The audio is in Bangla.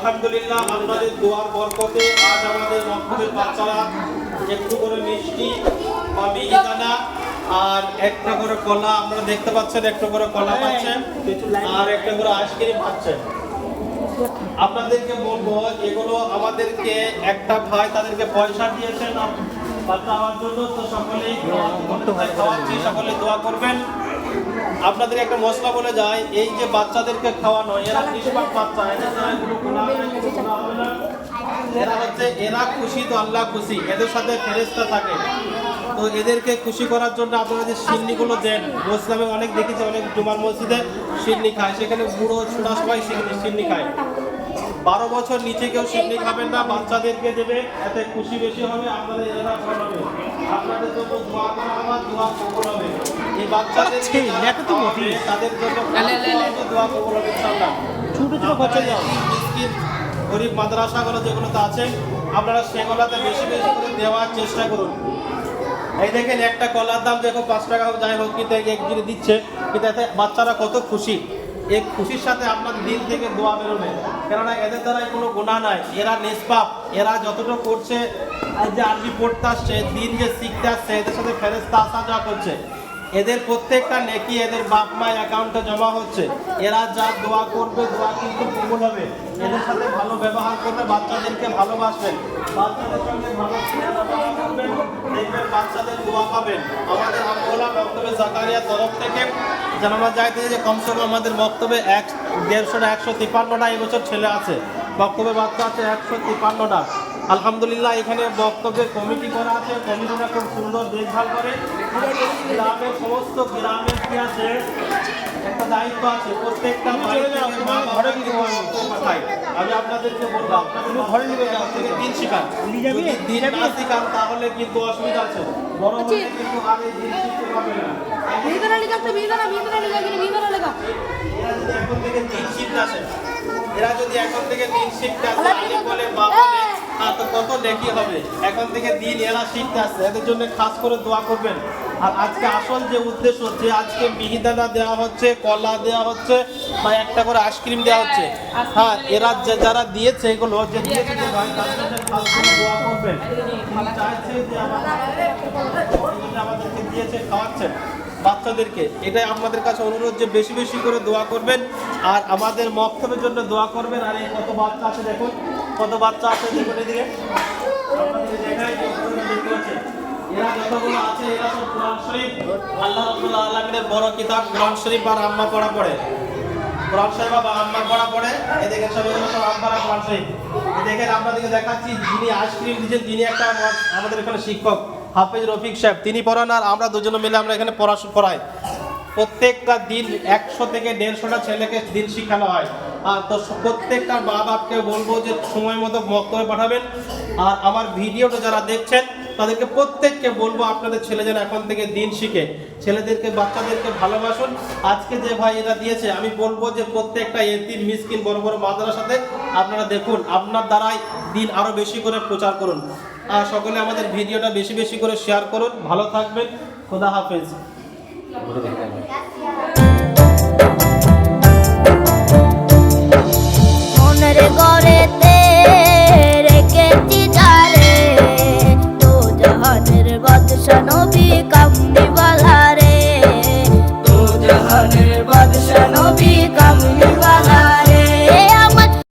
আলহামদুলিল্লাহ আপনাদের দোয়ার বরকতে আজ আমাদের মক্তবের বাচ্চারা একটু করে মিষ্টি বা মিহিদানা আর একটা করে কলা, আপনারা দেখতে পাচ্ছেন একটা করে কলা পাচ্ছেন আর একটা করে আইসক্রিম পাচ্ছেন। আপনাদেরকে বলবো এগুলো আমাদেরকে একটা ভাই তাদেরকে পয়সা দিয়েছেন বাচ্চা হওয়ার জন্য, তো সকলেই খাওয়াচ্ছি, সকলে দোয়া করবেন। আপনাদের একটা মশলা বলে যায়, এই যে বাচ্চাদেরকে খাওয়ানো এরা নিষ্পাপ বাচ্চা, এদের দ্বারা কোনো গুনাহ হবে না। এরা হচ্ছে এরা খুশি তো আল্লাহ খুশি, এদের সাথে ফেরেশতা থাকে, তো এদেরকে খুশি করার জন্য আপনারা যে সিন্নিগুলো দেন, মুসলিমে অনেক দেখেছি অনেক জুমার মসজিদে সিন্নি খায়, সেখানে বুড়ো ছোড়া সবাই সিন্নি খায়। 12 বছর নিচে কেউ সিন্নি খাবেন না, বাচ্চাদেরকে দেবে, এতে খুশি বেশি হবে, আপনাদের এরা হবে, আপনাদের জন্য দোয়া করা হবে, দোয়া কবুল হবে। এই বাচ্চাদের তাদের জন্য দোয়া কবুল হবে ইনশাআল্লাহ। ছোট ছোট বাচ্চা মিসকিন গরিব মাদ্রাসাগুলো যেগুলোতে আছে আপনারা সেগুলোতে বেশি বেশি করে দেওয়ার চেষ্টা করুন। এই দেখেন একটা কলার দাম দেখো 5 টাকা যাই হোক, কিন্তু একদিনে দিচ্ছে, কিন্তু এতে বাচ্চারা কত খুশি। এই খুশির সাথে আপনার দিল থেকে দোয়া বেরোবে, কেননা এদের দ্বারাই কোনো গুনাহ নাই, এরা নিষ্পাপ, এরা যতটুকু করছে, যে আরবি পড়তে আসছে, দিন যে শিখতে আসছে, এদের সাথে ফেরেশতা আসা যাওয়া করছে, এদের প্রত্যেকটা নেকি এদের বাপ মা অ্যাকাউন্টে জমা হচ্ছে। এরা যা দোয়া করবে দোয়া কিন্তু কবুল হবে। এদের সাথে ভালো ব্যবহার করবে, বাচ্চাদেরকে ভালোবাসবেন, বাচ্চাদের সঙ্গে ভালো ব্যবহার করবেন, দেখবেন বাচ্চাদের দোয়া পাবেন। আমাদের আমগোলা বক্তব্যে জাকারিয়া তরফ থেকে জানানো যাইতে যে কমসে কম আমাদের বক্তব্যে 150টা 153টা এই বছর ছেলে আছে, বক্তব্যে বাচ্চা আছে 153টা। আলহামদুলিল্লাহ এখানে বক্তব্যের কমিটি করা আছে, কমিটিটা খুব সুন্দর দেখভাল করে। গ্রামের সমস্ত গ্রামের কি আছে একটা দায়িত্ব আছে, প্রত্যেকটা পাঠায়। আমি আপনাদেরকে বলবো আপনাদের ঘরে নিবে দিন শিখান, দিন না শিখান তাহলে কিন্তু অসুবিধা আছে, বড় হলে কিন্তু আর এই দিন শিখতে পারবে না। এরা যদি এখন থেকে দিন শিখতে আসে, বলে বাবা তো কত নেকি হবে। এখন থেকে দিন এরা শিখতে আসছে, এদের জন্য খাস করে দোয়া করবেন। আর আজকে আসল যে উদ্দেশ্য যে আজকে মিহিদানা দেওয়া হচ্ছে, কলা দেওয়া হচ্ছে বা একটা করে আইসক্রিম দেওয়া হচ্ছে, হ্যাঁ এরা যারা দিয়েছে এগুলো যে দিয়েছে যে ভাই তার জন্য খাস করে দোয়া করবেন। চাইছে যে আমাদেরকে দিয়েছে, খাওয়াচ্ছেন বাচ্চাদেরকে, এটাই আমাদের কাছে অনুরোধ যে বেশি বেশি করে দোয়া করবেন আর আমাদের মক্তবের জন্য দোয়া করবেন। আর এই কত বাচ্চা আছে দেখুন, কত বাচ্চা আছে দেখুন, এদিকে এরা যতগুলো আছে এরা সব কোরআন শরীফ, আল্লাহ রাব্বুল আলামিনের বড় কিতাব কোরআন শরীফ আর আম্মা পড়া পড়ে, কোরআন শরীফ বা আম্মা পড়া পড়ে। এই দেখেন সব এগুলো সব আম্মার কোরআন শরীফ। এই দেখেন আপনাদেরকে দেখাচ্ছি, যিনি আইসক্রিম দিয়েছেন তিনি একটা আমাদের এখানে শিক্ষক হাফেজ রফিক সাহেব, তিনি পড়ান আর আমরা দুজনে মিলে আমরা এখানে পড়াই। প্রত্যেকটা দিন 100 থেকে 150টা ছেলেকে দিন শিখানো হয়। আর তো প্রত্যেকটা মা বাপকে বলবো যে সময় মতো বক্তব্য পাঠাবেন। আর আমার ভিডিওটা যারা দেখছেন তাদেরকে প্রত্যেককে বলবো আপনাদের ছেলে যেন এখন থেকে দিন শিখে, ছেলেদেরকে বাচ্চাদেরকে ভালোবাসুন। আজকে যে ভাই এরা দিয়েছে আমি বলবো যে প্রত্যেকটা এতিম মিসকিন বড় বড় মাদ্রাসাতে আপনারা দেখুন, আপনার দ্বারাই দিন আরও বেশি করে প্রচার করুন। আর সকলে আমাদের ভিডিওটা বেশি বেশি করে শেয়ার করুন। ভালো থাকবেন, খোদা হাফেজ।